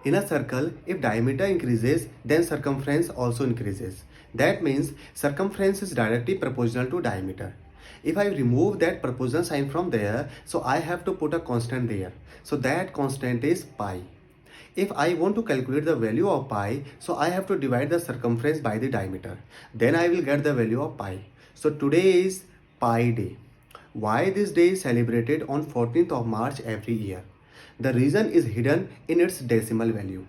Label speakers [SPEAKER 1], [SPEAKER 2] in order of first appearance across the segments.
[SPEAKER 1] In a circle, if diameter increases, then circumference also increases. That means circumference is directly proportional to diameter. If I remove that proportional sign from there, so I have to put a constant there. So that constant is pi. If I want to calculate the value of pi, so I have to divide the circumference by the diameter. Then I will get the value of pi. So today is Pi Day. Why this day is celebrated on 14th of March every year? The reason is hidden in its decimal value.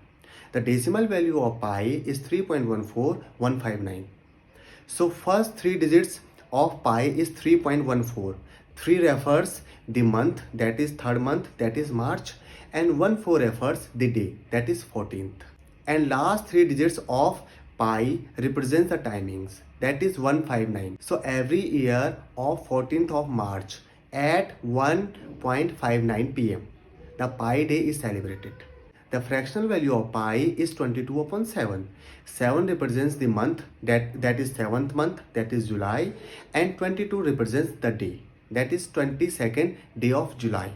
[SPEAKER 1] The decimal value of pi is 3.14159. So first three digits of pi is 3.14. 3 refers the month, that is third month, that is March, and 14 refers the day, that is 14th. And last three digits of pi represents the timings, that is 159. So every year of 14th of March at 1.59 pm, the pi day is celebrated. The fractional value of pi is 22 upon 7. 7 represents the month, that is 7th month, that is July, and 22 represents the day, that is 22nd day of July.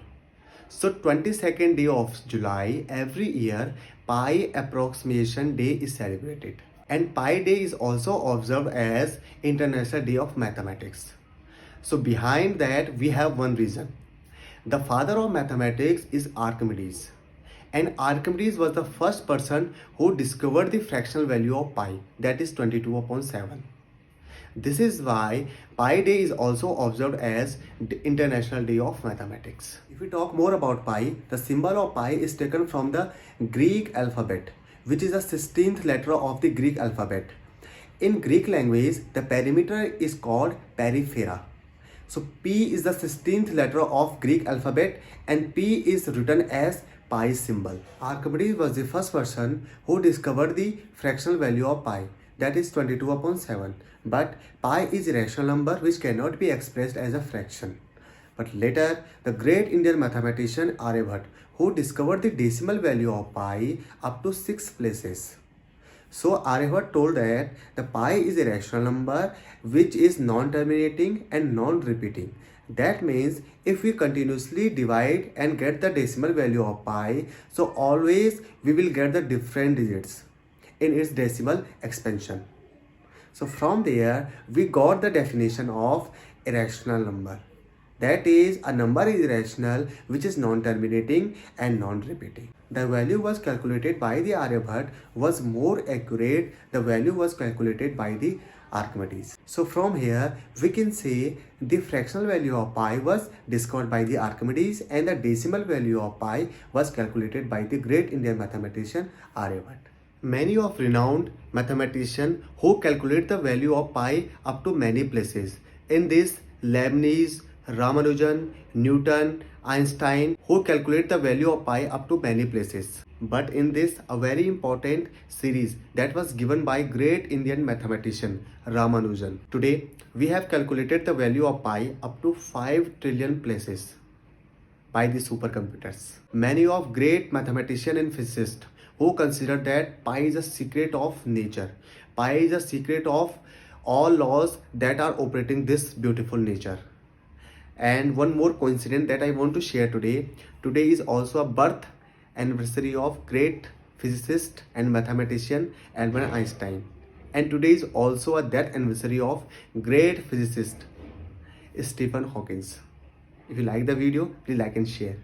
[SPEAKER 1] So 22nd day of July every year pi approximation day is celebrated. And pi day is also observed as International Day of Mathematics. So behind that we have one reason. The father of mathematics is Archimedes. And Archimedes was the first person who discovered the fractional value of pi, that is 22 upon 7. This is why Pi Day is also observed as the International Day of Mathematics. If we talk more about pi, the symbol of pi is taken from the Greek alphabet, which is the 16th letter of the Greek alphabet. In Greek language, the perimeter is called periphery. So P is the 16th letter of Greek alphabet and P is written as pi symbol. Archimedes was the first person who discovered the fractional value of pi, that is 22 upon 7. But pi is a rational number which cannot be expressed as a fraction. But later, the great Indian mathematician Aryabhat, who discovered the decimal value of pi up to 6 places. So Aryabhat told that the pi is a rational number which is non-terminating and non-repeating. That means if we continuously divide and get the decimal value of pi, so always we will get the different digits in its decimal expansion. So from there we got the definition of irrational number. That is, a number is irrational which is non-terminating and non-repeating. The value was calculated by the Aryabhat was more accurate. The value was calculated by the Archimedes. So from here we can say the fractional value of pi was discovered by the Archimedes and the decimal value of pi was calculated by the great Indian mathematician Aryabhat. Many of renowned mathematicians who calculate the value of pi up to many places. In this, Leibniz, Ramanujan, Newton, Einstein, who calculate the value of pi up to many places. But in this, a very important series that was given by great Indian mathematician Ramanujan. Today, we have calculated the value of pi up to 5 trillion places by the supercomputers. Many of great mathematicians and physicists who consider that pi is a secret of nature. Pi is a secret of all laws that are operating this beautiful nature. And one more coincidence that I want to share today. Today is also a birth anniversary of great physicist and mathematician Albert Einstein. And today is also a death anniversary of great physicist Stephen Hawking. If you like the video, please like and share.